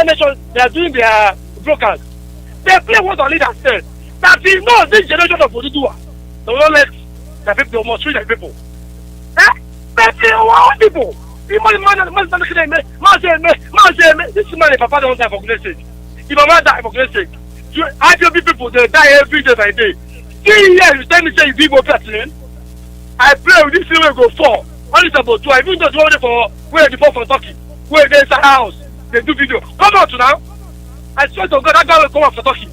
nation, they are doing their broadcast. They play what our leader said. That is not this generation of Odudua. They will not let the people, they must treat the people. But our people, this man, Papa don't die for goodness sake. If Mama die for goodness sake, IPOB people, they die every day by day. 3 years, you tell me, say you be more president. I pray with this thing will go 4. Only about 2. I even just wanted for where the for Turkey. Where there's a house, they do video. Come out now. I swear to God, that guy will come out for Turkey.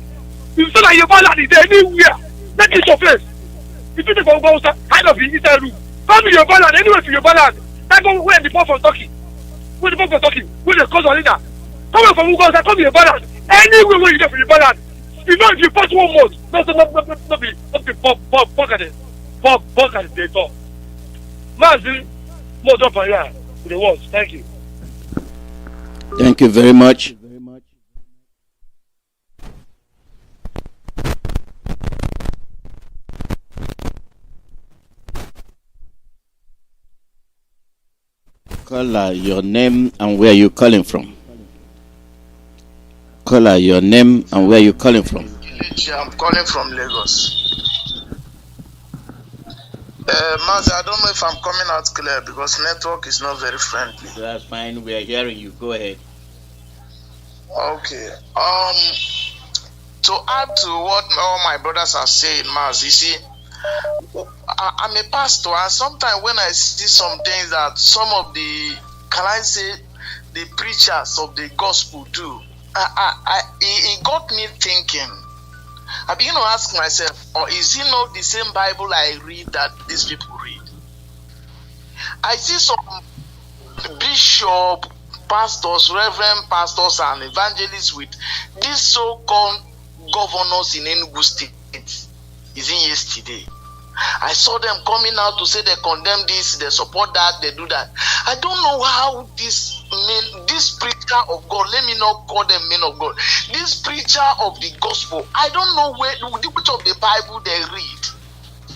You feel like your ballad is anywhere. That is your face. If you go outside, kind of the inside room. Come to your ballad, anywhere to your ballad. That go where the for Turkey. Where the for Turkey. Where the cause of leader. Come from Uganda, come to your ballad. Anywhere where you get for your ballad. You know if you post 1 month, not be pocket they talk. Mazi, more drop on here with the words. Thank you. Thank you very much. Caller, your name and where you calling from. Caller, your name and where you calling from. I'm calling from Lagos. Mazi, I don't know if I'm coming out clear because network is not very friendly. That's fine. We are hearing you. Go ahead. Okay. To add to what all my brothers are saying, Mazi, you see, I'm a pastor, and sometimes when I see some things that some of the, can I say, the preachers of the gospel do, it got me thinking. I begin to ask myself, or is it not the same Bible I read that these people read? I see some bishop, pastors, reverend pastors, and evangelists with these so-called governors in Enugu State. Is in yesterday. I saw them coming out to say they condemn this, they support that, they do that. I don't know how this preacher of God, let me not call them men of God, this preacher of the gospel, I don't know which of the Bible they read.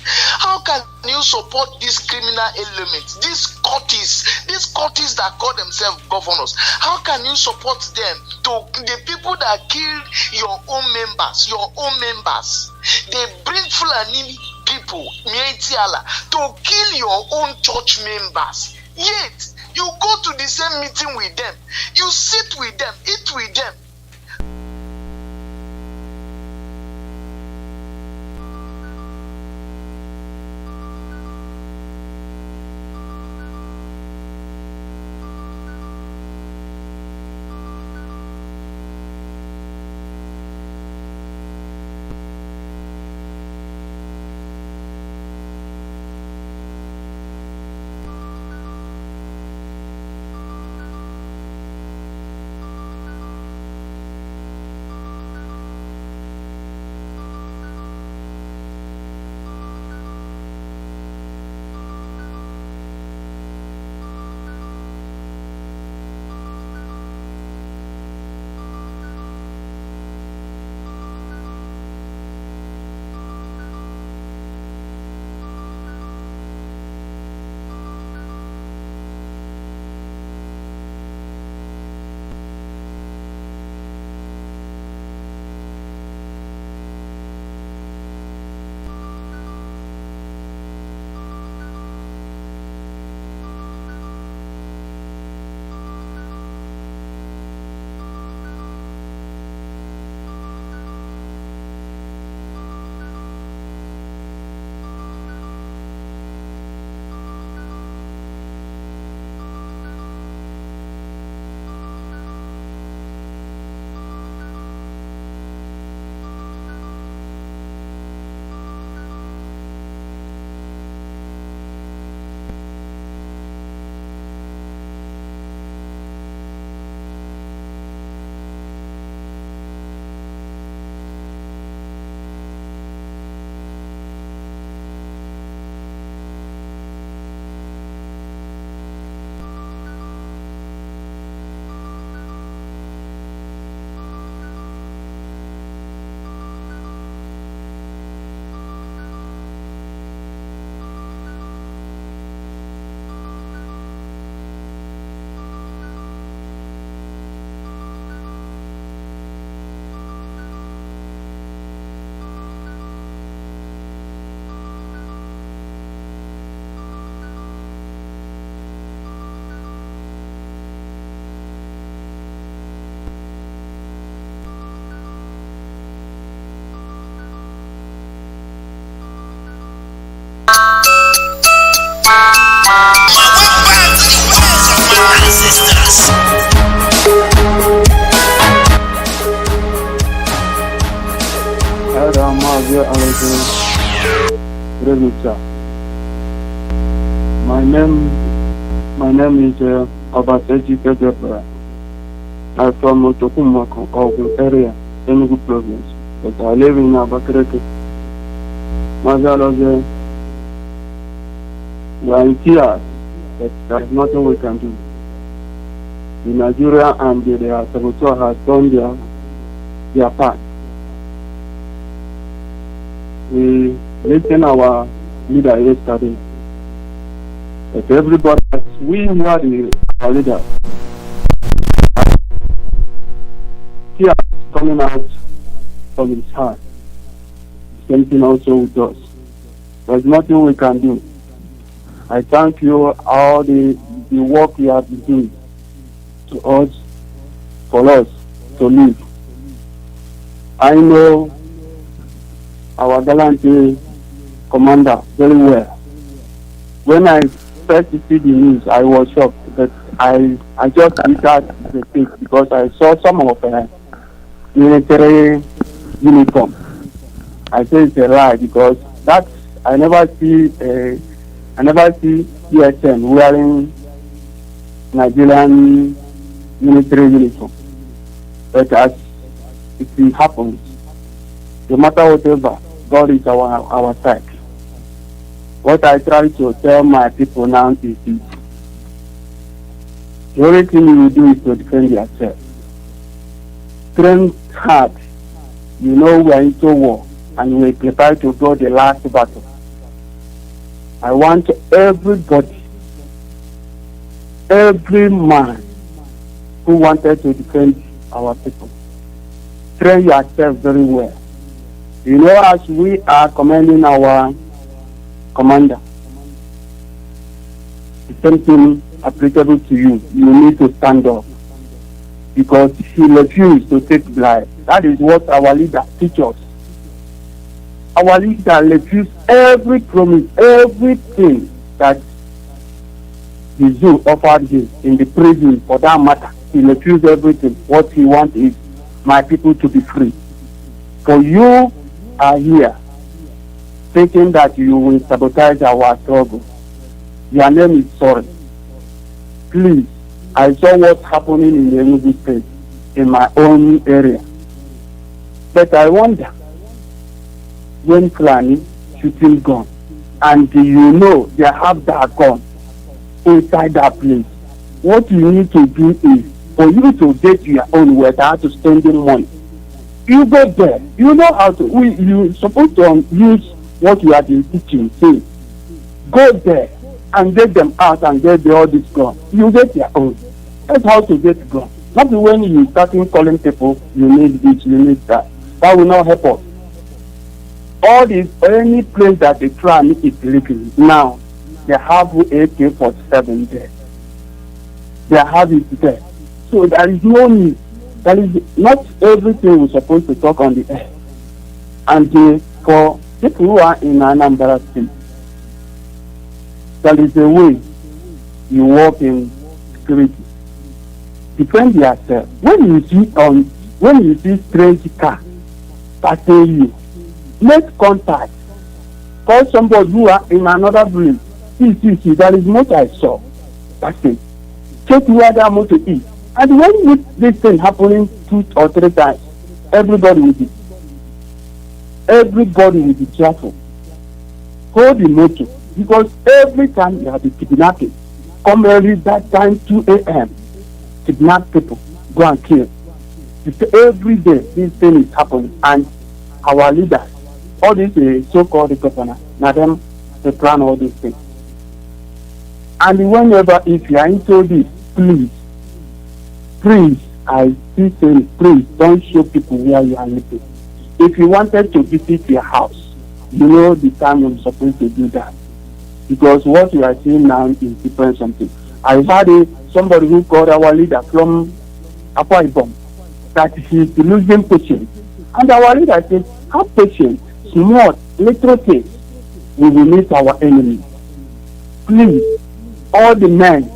How can you support these criminal elements, these cultists that call themselves governors? How can you support them to the people that killed your own members? They bring Fulani people, to kill your own church members. Yet, you go to the same meeting with them. You sit with them, eat with them. Mazi Alozie. My name is Obaseji Kejepra. I'm from Otokumako, Ogun area, Enugu province, but I live in Abakaliki. Mazi Alozie, we are in tears, but there is nothing we can do. In Nigeria and the saboteur has done their part. We listened our leader yesterday. But everybody, we are our leader. Tears coming out from his heart. Same thing also with us. There's nothing we can do. I thank you all the work you have been doing to us, for us to live. I know our gallant commander very well. When I first see the news, I was shocked, but I just entered the page because I saw some of military uniform. I say it's a lie because that I never see USM wearing Nigerian military uniform. But as it happens, no matter whatever, God is our side. What I try to tell my people now is this. The only thing you do is to defend yourself. Train hard. You know we are into war and we prepare to go the last battle. I want everybody, every man who wanted to defend our people, train yourself very well. You know, as we are commending our commander, the same thing applicable to you. You need to stand up because he refused to take bribe. That is what our leader teaches us. Our leader refused every promise, everything that the zoo offered him in the prison for that matter. He refused everything. What he wants is my people to be free. For you are here thinking that you will sabotage our struggle. Your name is sorry. Please, I saw what's happening in the Enugu state in my own area. But I wonder, when Fulani shooting gun, and you know they have that gun inside that place, what you need to do is for you to get your own without to spending money. You go there. You know how to. You supposed to use what you have been teaching. Say, go there and get them out and get all this gun. You get your own. That's how to get gun. Not when you starting calling people, you need this, you need that. That will not help us. All this, any place that the Fulani is living now, they have AK-47 there. They have it there. So there is no need. There is not everything we're supposed to talk on the air. And for people who are in Anambra State, there is a way you work in security. Defend yourself. When you see strange car passing you, make contact. Call somebody who are in another place. See, there is motor I saw. That's it. Check where that motor is. And when this thing happening 2 or 3 times, everybody will be careful. Hold the motor, because every time you have the kidnapping, come early that time 2 a.m. kidnap people, go and kill. Every day this thing is happening, and our leaders, all these so-called governors, now them they plan all these things. And whenever if you are into this, please, I still say, please don't show people where you are living. If you wanted to visit your house, you know the time you're supposed to do that. Because what you are seeing now is different something. I had somebody who called our leader from Akwa Ibom that he's losing patience. And our leader said, have patience, small, little things, we will meet our enemy. Please, all the men,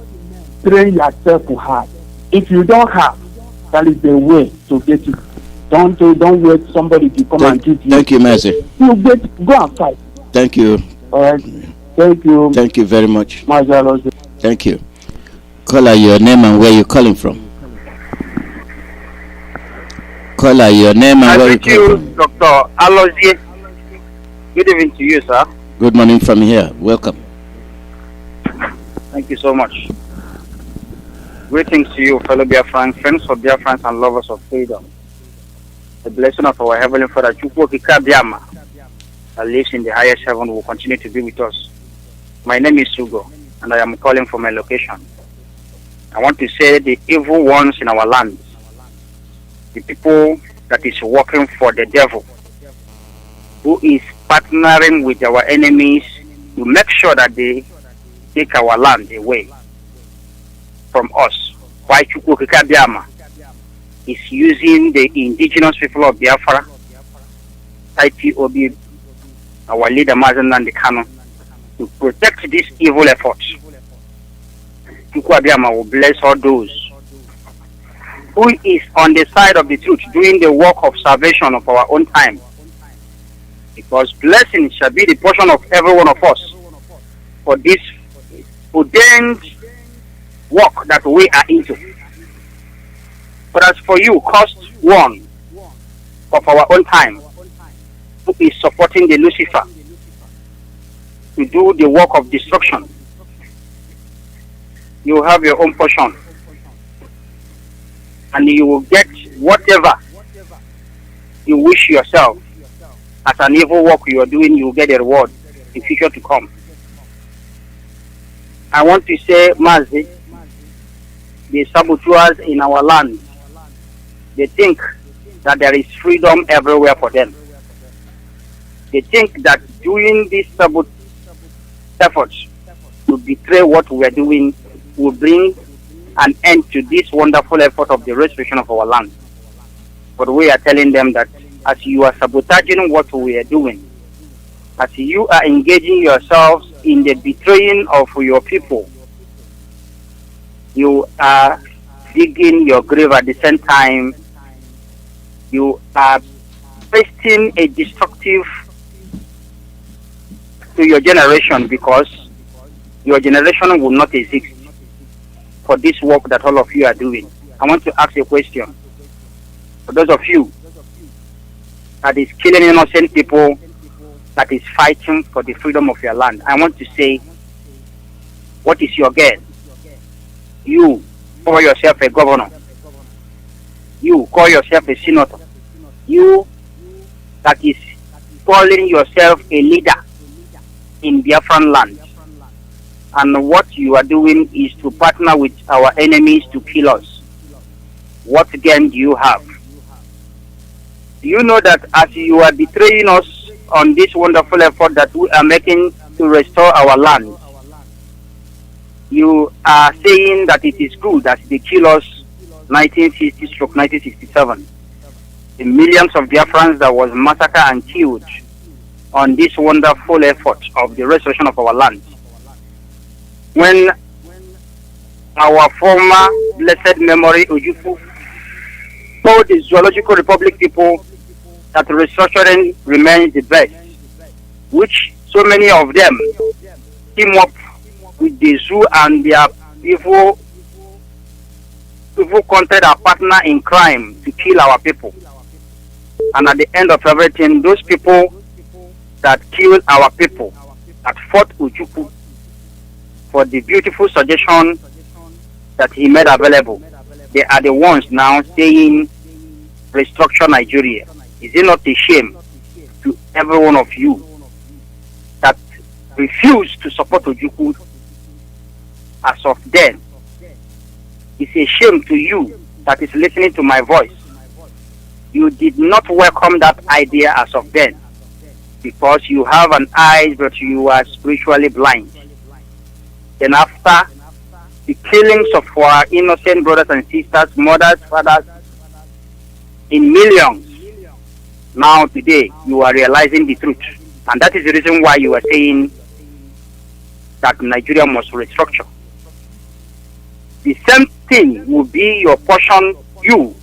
train yourself to have. If you don't have, that is the way to get it. Don't wait somebody to come and give you. Thank you, Mazi. Go and fight. Thank you. All right. Thank you. Thank you very much. Mazi Alozie. Thank you. Caller, your name and where you calling from. Caller, your name and where you calling from. Dr. Alozie. Good evening to you, sir. Good morning from here. Welcome. Thank you so much. Greetings to you, fellow Biafrans, friends of Biafrans and lovers of freedom. The blessing of our Heavenly Father, Chukwuemeka Biama, that lives in the highest heaven, will continue to be with us. My name is Sugo, and I am calling from my location. I want to say the evil ones in our land, the people that is working for the devil, who is partnering with our enemies to make sure that they take our land away from us. Why Chukwuemeka Biama is using the indigenous people of Biafra, IPOB, our leader Mazi Nnamdi Kanu, to protect this evil effort. Chukwuemeka Biama will bless all those who is on the side of the truth, doing the work of salvation of our own time. Because blessing shall be the portion of every one of us for this ordained work that we are into. But as for you, cost one of our own time, who is supporting the Lucifer to do the work of destruction, you have your own portion, and you will get whatever you wish yourself. As an evil work you are doing, you will get a reward in future to come. I want to say, Mazi, the saboteurs in our land, they think that there is freedom everywhere for them. They think that doing these sabotage efforts to betray what we are doing will bring an end to this wonderful effort of the restoration of our land. But we are telling them that as you are sabotaging what we are doing, as you are engaging yourselves in the betraying of your people, you are digging your grave at the same time. You are pasting a destructive to your generation, because your generation will not exist for this work that all of you are doing. I want to ask a question. For those of you that is killing innocent people, that is fighting for the freedom of your land, I want to say, what is your gain? You call yourself a governor. You call yourself a senator. You that is calling yourself a leader in Biafran land. And what you are doing is to partner with our enemies to kill us. What gain do you have? Do you know that as you are betraying us on this wonderful effort that we are making to restore our land, you are saying that it is good as they kill us 1960-1967. The millions of Biafrans that was massacred and killed on this wonderful effort of the restoration of our land. When our former blessed memory Ojufu told the Zoological Republic people that restructuring remains the best, which so many of them team up with the zoo and their evil content our partner in crime to kill our people. And at the end of everything, those people that killed our people, that fought Ojukwu for the beautiful suggestion that he made available, they are the ones now saying restructure Nigeria. Is it not a shame to every one of you that refused to support Ojukwu as of then? It's a shame to you that is listening to my voice. You did not welcome that idea as of then, because you have an eye but you are spiritually blind. Then after the killings of our innocent brothers and sisters, mothers, fathers, in millions, now today you are realizing the truth. And that is the reason why you are saying that Nigeria must restructure. the same thing will be your portion, you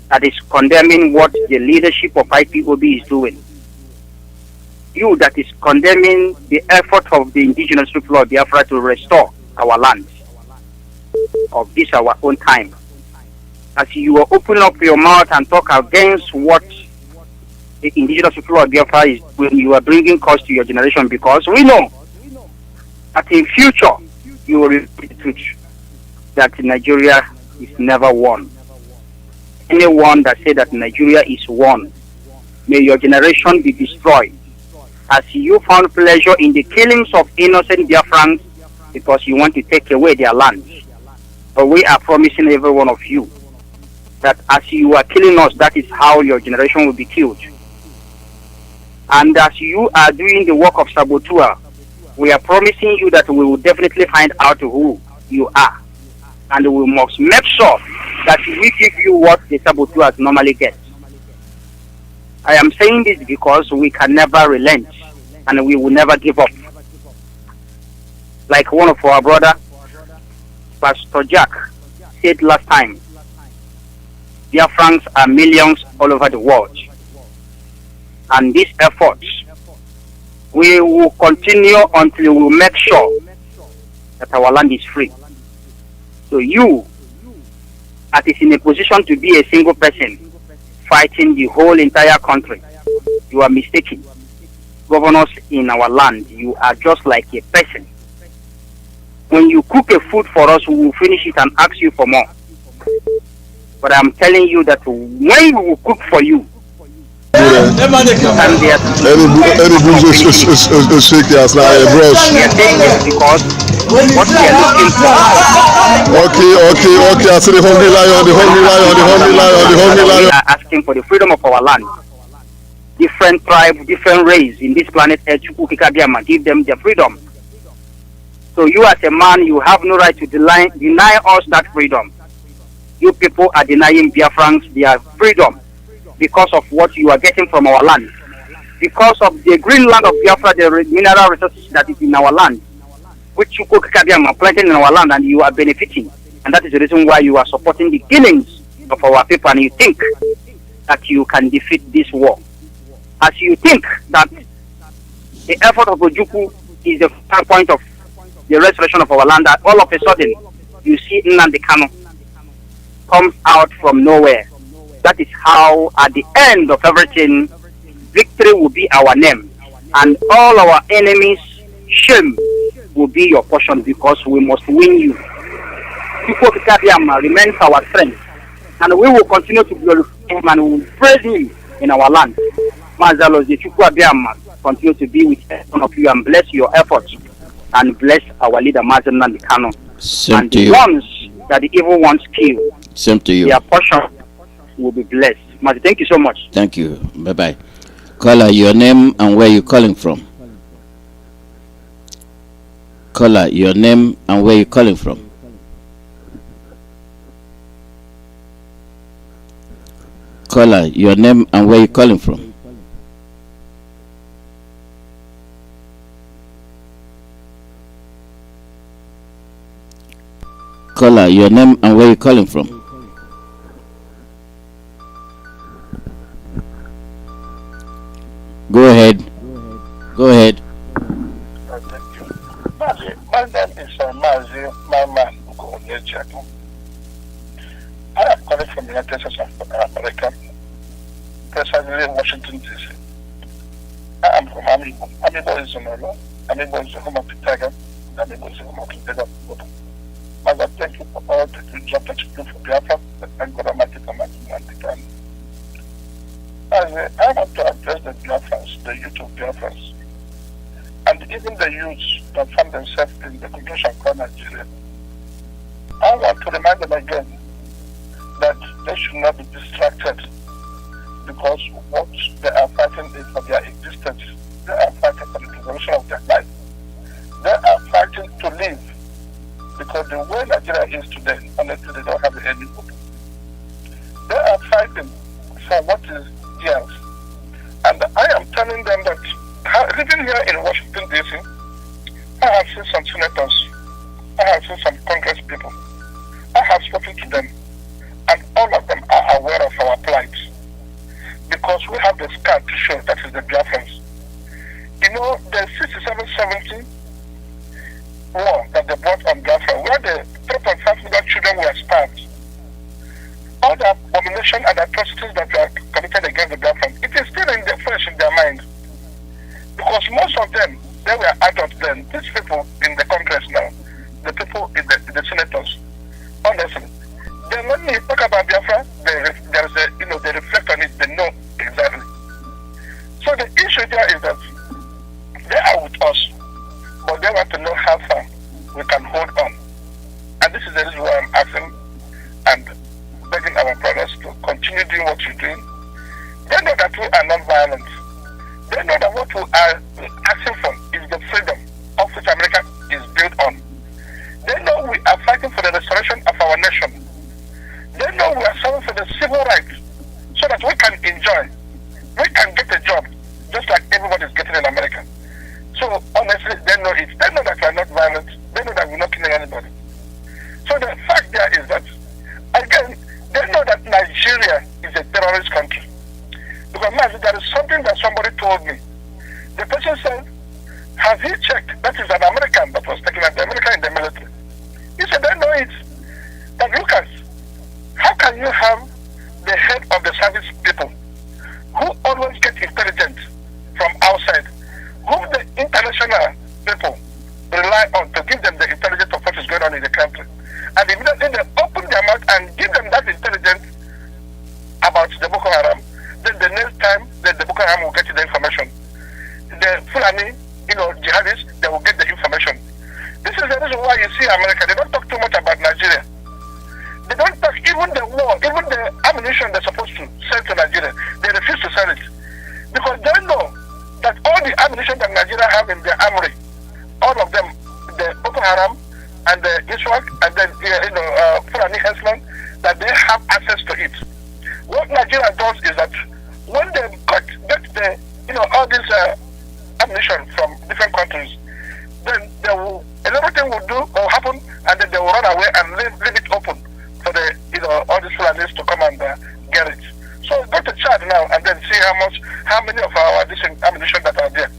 that is condemning what the leadership of IPOB is doing. You that is condemning the effort of the indigenous people of Biafra to restore our land of this our own time. As you are opening up your mouth and talk against what the indigenous people of Biafra is when you are bringing cost to your generation, because we know that in future you will repeat the truth that Nigeria is never won. Anyone that say that Nigeria is won, may your generation be destroyed. As you found pleasure in the killings of innocent Biafrans because you want to take away their land. But we are promising every one of you that as you are killing us, that is how your generation will be killed. And as you are doing the work of saboteur, we are promising you that we will definitely find out who you are. And we must make sure that we give you what the saboteurs normally get. I am saying this because we can never relent and we will never give up. Like one of our brother, Pastor Jack, said last time, Biafrans are millions all over the world. And this effort, we will continue until we make sure that our land is free. So you, that is in a position to be a single person fighting the whole entire country, you are mistaken. Governors in our land, you are just like a person. When you cook a food for us, we will finish it and ask you for more. But I'm telling you that when we will cook for you, Because what we are looking for. Okay. I see the hungry lion. We are asking for the freedom of our land. Different tribe, different race in this planet, give them their freedom. So you as a man, you have no right to deny us that freedom. You people are denying Biafrans their freedom because of what you are getting from our land. Because of the green land of Biafra, the mineral resources that is in our land, which you are planting in our land and you are benefiting. And that is the reason why you are supporting the killings of our people, and you think that you can defeat this war. As you think that the effort of Ojukwu is the point of the restoration of our land, that all of a sudden you see Nnamdi Kanu comes out from nowhere. That is how at the end of everything, victory will be our name, and all our enemies' shame will be your portion, because we must win you. Remains our strength, and we will continue to glorify him and we will praise him in our land. Mazi Chukwuemeka continue to be with one of you and bless your efforts and bless our leader Mazi Nnamdi Kanu. And the ones that the evil ones kill, same to you. Their portion will be blessed. Mazi, thank you so much. Thank you. Bye-bye. Caller, your name and where you calling from. Caller, your name and where you calling from. Caller, your name and where you calling from. Caller, your name and where you calling from. Go ahead. My name is Mazi Nnamdi Kanu. I am calling from the United States of America, precisely Washington, D.C. I am from Amibo. Amibo is Zonolo. Amibo is the home of the tiger. Amibo is the home of the tiger. Mazi, thank you for all the good job that you do for Biafra, and God Almighty for Mazi Nnamdi Kanu. Mazi, I want to address the Biafrans, the youth of Biafrans, and even the youths that find themselves in the condition called Nigeria. I want to remind them again that they should not be distracted, because what they are fighting is for their existence. They are fighting for the preservation of their life. They are fighting to live, because the way Nigeria is today, honestly, they don't have any hope. They are fighting for what is theirs. And I am telling them that living here in Washington, D.C., I have seen some senators, I have seen some Congress people, have spoken to them, and all of them are aware of our plight. Because we have the scar to show that is the Biafrans. You know, the 67-70 war that they brought on Biafra, where the 3.5 million children were starved, all the abomination and atrocities that were committed against the Biafrans, it is still in their fresh in their mind. Because most of them, they were adults then. These people in the Congress now, the people in the senators, honestly, then when you talk about Biafra, there is a, you know, they reflect on it, they know exactly. So the issue there is that they are with us, but they want to know how far we can hold on. And this is the reason why I'm asking and begging our brothers to continue doing what you're doing. They know that we are non-violent. They know that what we are asking for is the freedom of which America is built on. They know we are fighting for the restoration of our nation. They know we are fighting for the civil rights so that we can enjoy, we can get a job just like everybody is getting in America. So honestly, they know it. They know that we are not violent. They know that we're not killing anybody. So the fact there is that, again, they know that Nigeria is a terrorist country. Because Mazi, there is something that somebody told me. The person said, has he checked? That is an American that was taken at the American in the military. He said, they know it. But Lucas, how can you have the head of the service people who always get intelligence from outside, whom the international people rely on to give them the intelligence of what is going on in the country, and immediately they open their mouth and give them that intelligence about the Boko Haram, then the next time the Boko Haram will get the information. The Fulani, you know, jihadists, they will get the information. This is the reason why you see America, they don't talk too much about Nigeria. They don't talk even the war, even the ammunition they're supposed to sell to Nigeria. They refuse to sell it. Because they know that all the ammunition that Nigeria have in their armory, all of them, the Boko Haram and the Iswak and then Fulani Heslan, that they have access to it. What Nigeria does is that when they get the all this ammunition from different countries, then they will everything will do or happen, and then they will run away and leave it open for the all these Fulanis to come and get it. So go to Chad now and then see how many of our ammunition that are there.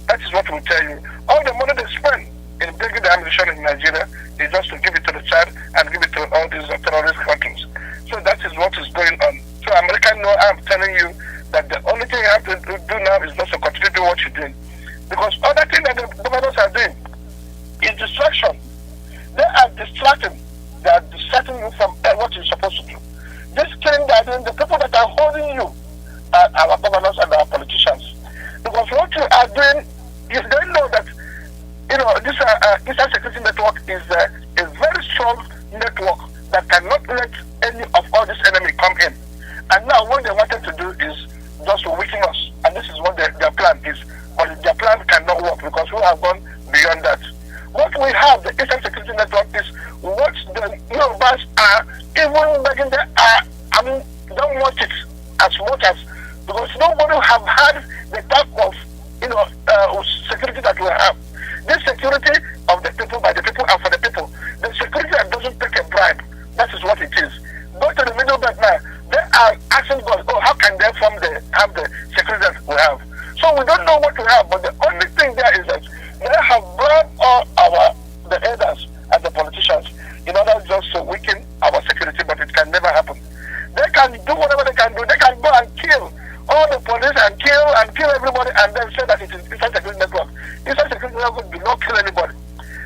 That is what will tell you. All the money they spend in bringing the ammunition in Nigeria is just to give it to the Chad and give it to all these terrorist countries. So that is what is going on. So America know I'm telling you that the only thing you have to do now is just to continue doing what you're doing. Because other thing that the governors are doing is distraction. They are distracting. They are distracting you from what you're supposed to do. This killing they are doing, the people that are holding you are our governors and our politicians. Because what you are doing, if they know that this Eastern Security Network is a very strong network that cannot let any of all this enemy come in. And now what they wanted to do is just to weaken us. And this is what their plan is. But their plan cannot work because we have gone beyond that. What we have, the Eastern Security Network, is what the Yorubas are even begging don't want it as much as, because nobody have had the type of security that we have. This security of the people, by the people, and for the people. The security that doesn't take a bribe. That is what it is. Go to the Middle Belt now. They are asking God, how can they have the security that we have? So we don't know what we have, but the only thing there is that they have brought all the elders and the politicians in order just to weaken our security, but it can never happen. They can do whatever they can do. They can go and kill all the police and kill everybody and then say that it is Eastern Security Network. Eastern Security Network do not kill anybody.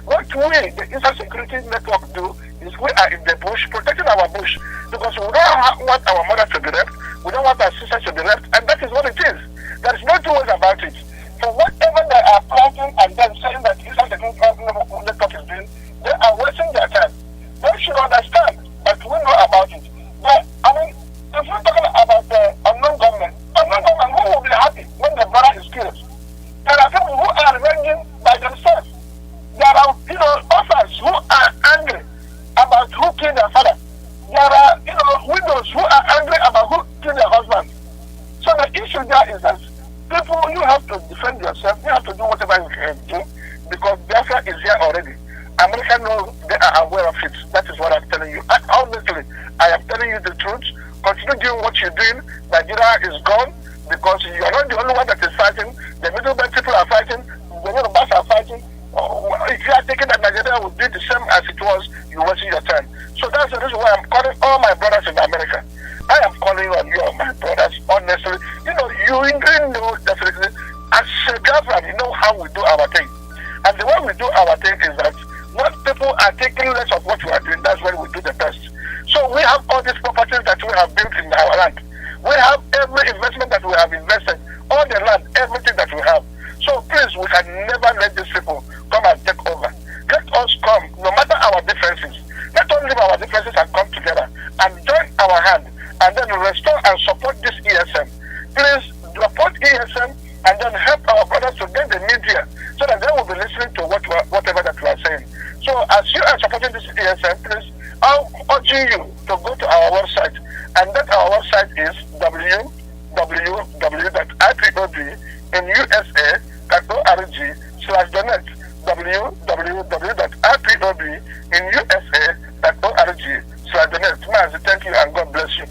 What we, the Eastern Security Network, do is we are in the bush, protecting our bush, because we don't want our mothers to be raped, we don't want our sisters to be raped, and that is what it is. There is no two ways about it. So whatever they are planting and then saying that Eastern Security Network is doing, they are wasting their time. They should understand that we know about it. But, if we're talking about the unknown government who will be happy when the brother is killed? There are people who are ranging by themselves. There are, orphans who are angry about who killed their father. There are, widows who are angry about who killed their husband. So the issue there is that people, you have to defend yourself. You have to do whatever you can do because Biafra is here already. America knows, they are aware of it. That is what I'm telling you. All continue doing what you're doing. Nigeria is gone because you're not the only one that is fighting. The middle belt people are fighting. The Yorubas are fighting. If you are thinking that Nigeria will be the same as it was, you're wasting your time. So that's the reason why I'm calling all my brothers in America. I am calling on you, my brothers, honestly. You know, you really know definitely. As a Biafran, you know how we do our thing. And the way we do our thing is that when people are taking less of what we are doing, that's when we do the best. So we have all these properties that we have built in our land. We have every investment that we have invested, all the land, everything that we have. So please, we can never let these people come and take over. Let us come, no matter our differences. Let us leave our differences and come together and join our hand and then restore and support this ESM. Please support ESM and then help our brothers to get the media so that they will be listening to whatever that we are saying. So as you are supporting this ESM, please, I'm urging you to go to our website, and that our website is www.ipobinUSA.org/donate. www.ipobinUSA.org/donate. Mazi, thank you and God bless you.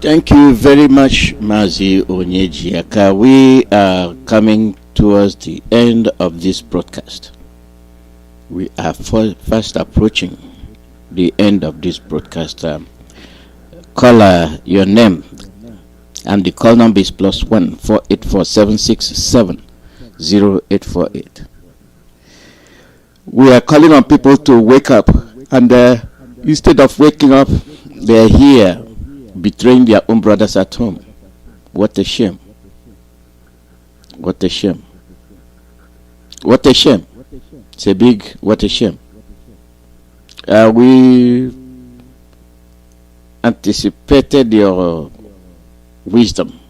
Thank you very much, Mazi Onyejiaka. We are coming towards the end of this broadcast. We are fast approaching the end of this broadcast. Caller, your name and the call number is +1 484-767-0848. We are calling on people to wake up, and instead of waking up, they are here betraying their own brothers at home. What a shame. What a shame. What a shame. It's a big what a shame. We anticipated your wisdom,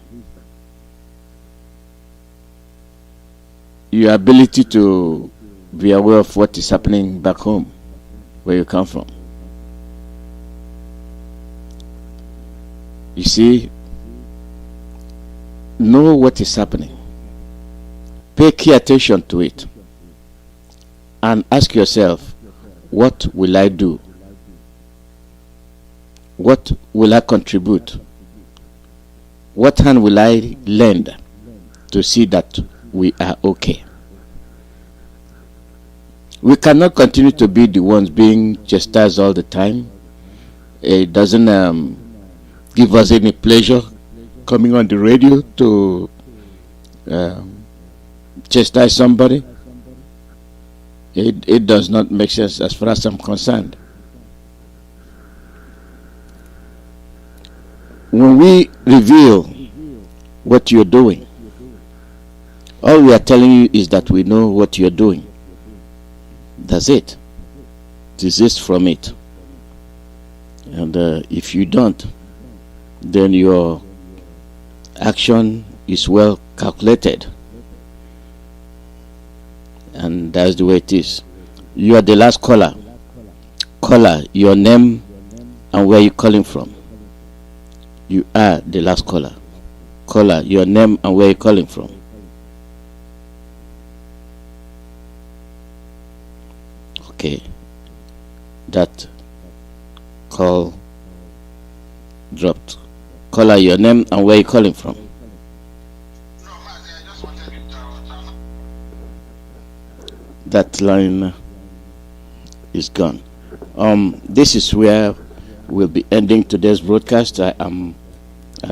your ability to be aware of what is happening back home where you come from. You see, know what is happening, pay key attention to it, and ask yourself, what will I do? What will I contribute? What hand will I lend to see that we are okay? We cannot continue to be the ones being chastised all the time. It doesn't give us any pleasure coming on the radio to chastise somebody. It does not make sense as far as I'm concerned. When we reveal what you're doing, all we are telling you is that we know what you're doing. That's it. Desist from it. And if you don't, then your action is well calculated. And that's the way it is. You are the last caller. Caller, your name and where you calling from. You are the last caller. Caller, your name and where you calling from. Okay. That call dropped. Caller, your name and where you calling from. That line is gone. This is where we'll be ending today's broadcast. I am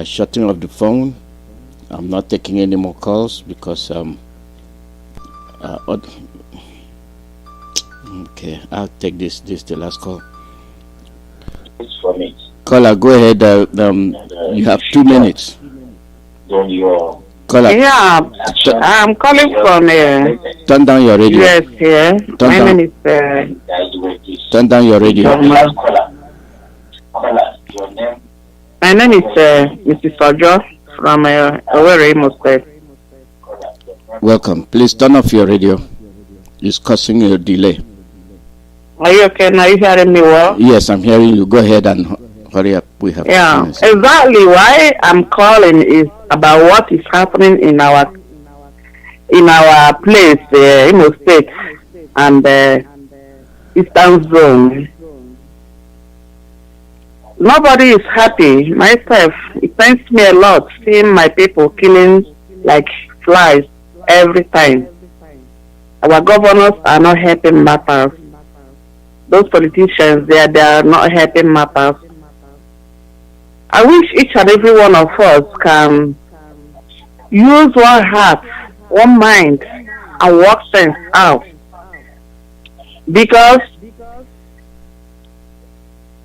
shutting off the phone. I'm not taking any more calls because okay, I'll take this the last call. For me. Caller, go ahead. You have 2 minutes. Then your Caller, Yeah, I'm calling from turn down your radio. US here. My name is Turn down your radio. my name is Mrs. Ojo from Owerri, Imo State. Welcome. Please turn off your radio. It's causing a delay. Are you okay? Are you hearing me well? Yes, I'm hearing you. Go ahead and hurry up. We have 2 minutes. Exactly. Why I'm calling is about what is happening in our place, Imo State and Eastern Zone. Okay. What is happening in our place, Imo State and Eastern Zone. What is happening in our place, Imo State and Eastern Zone. And Eastern Zone. And nobody is happy. Myself, it pains me a lot seeing my people killing like flies every time. Our governors are not helping matters. Those politicians, they are not helping matters. I wish each and every one of us can use one heart, one mind, and work things out. Because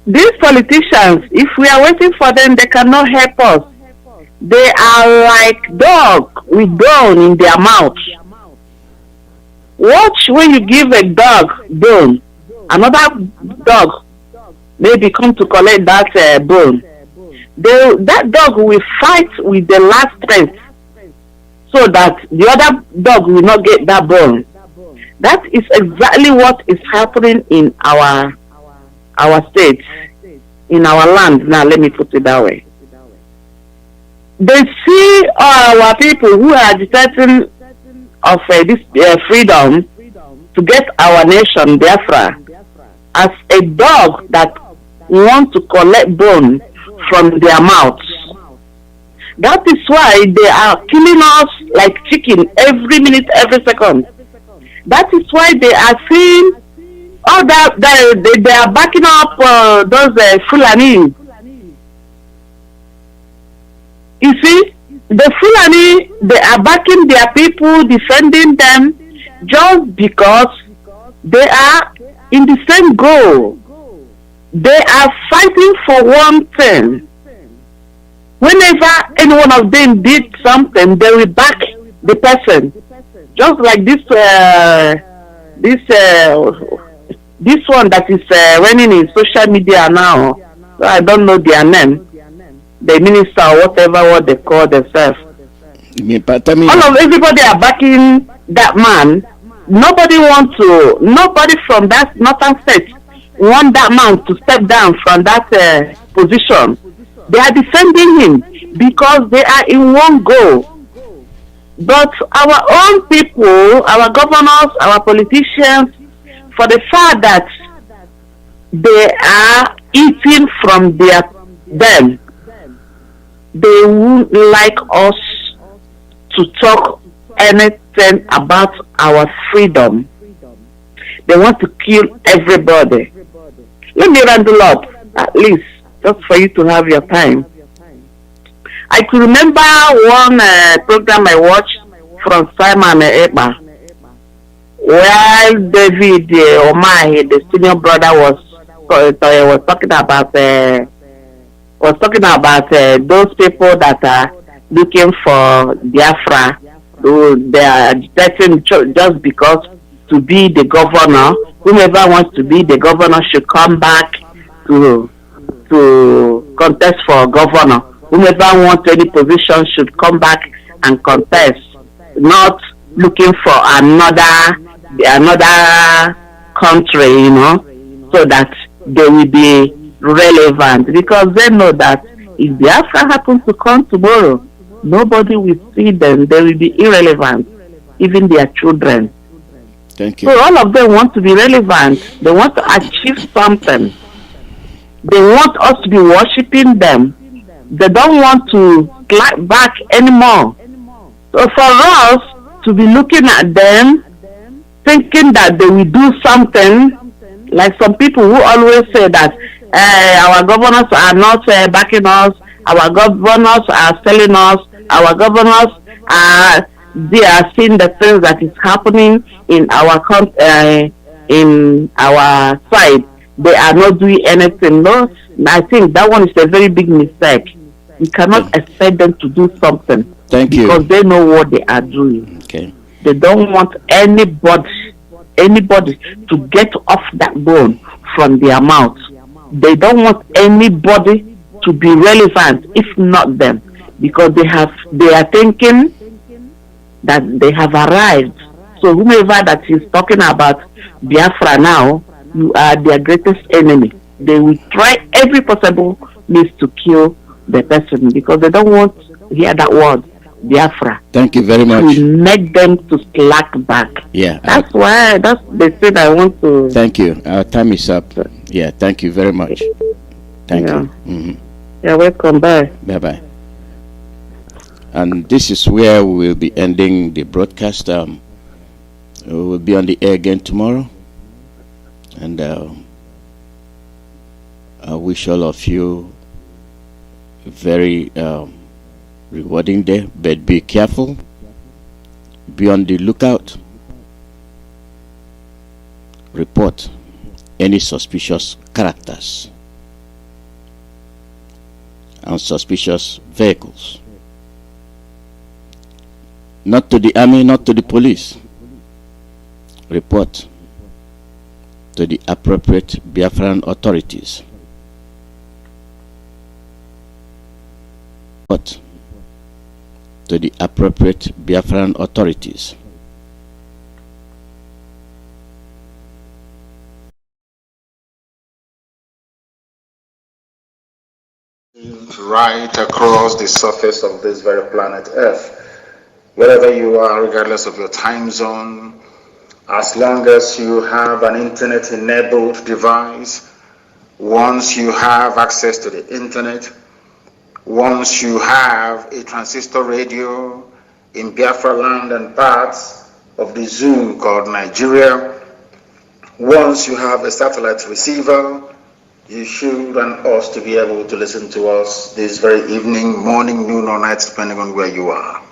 these politicians, if we are waiting for them, they cannot help us. They are like dogs with bone in their mouth. Watch when you give a dog bone, another dog maybe come to collect that bone. That dog will fight with the last strength so that the other dog will not get that bone. That is exactly what is happening in our state, in our land. Now, let me put it that way. They see our people who are agitating of this freedom to get our nation, Biafra, as a dog that wants to collect bone from their mouths. That is why they are killing us like chicken every minute, every second. That is why they are seeing all that they are backing up those Fulani. You see, the Fulani, they are backing their people, defending them, just because they are in the same goal. They are fighting for one thing. Whenever any one of them did something, they will back the person. Just like this one that is running in social media now. So I don't know their name. The minister or whatever what they call themselves. Everybody are backing that man. Nobody from that northern state want that man to step down from that position. They are defending him because they are in one goal. But our own people, our governors, our politicians, for the fact that they are eating from them, they would like us to talk anything about our freedom. They want to kill everybody. Let me round up, at least, just for you to have your time. I could remember one program I watched from Simon Eba, where David Omahi, the senior brother, was talking about those people that are looking for Biafra. They are agitating just because to be the governor. Whoever wants to be the governor should come back to contest for governor. Whoever wants any position should come back and contest, not looking for another country, so that they will be relevant, because they know that if Biafra happens to come tomorrow, nobody will see them. They will be irrelevant, even their children. Thank you. So all of them want to be relevant. They want to achieve something. They want us to be worshipping them. They don't want to clap back anymore. So for us to be looking at them, thinking that they will do something, like some people who always say that our governors are not backing us, our governors are selling us, our governors are seeing the things that is happening in our side. They are not doing anything. No, I think that one is a very big mistake. We cannot expect them to do something. Thank you. Because they know what they are doing. Okay. They don't want anybody to get off that bone from their mouth. They don't want anybody to be relevant, if not them, because they are thinking that they have arrived. So whomever that is talking about Biafra now, you are their greatest enemy. They will try every possible means to kill the person because they don't want to hear that word, Biafra. Thank you very much. To make them to slack back. Yeah. That's why, that's the thing I want to... Thank you. Our time is up. Yeah, thank you very much. Thank Yeah. you. Mm-hmm. You're welcome. Bye. Bye-bye. And this is where we will be ending the broadcast. We will be on the air again tomorrow. And I wish all of you a very rewarding day. But be careful. Be on the lookout. Report any suspicious characters and suspicious vehicles. Not to the army, not to the police. Report to the appropriate Biafran authorities. Report to the appropriate Biafran authorities. Right across the surface of this very planet Earth. Wherever you are, regardless of your time zone, as long as you have an internet-enabled device, once you have access to the internet, once you have a transistor radio in Biafra land and parts of the zone called Nigeria, once you have a satellite receiver, you should and ought to be able to listen to us this very evening, morning, noon, or night, depending on where you are.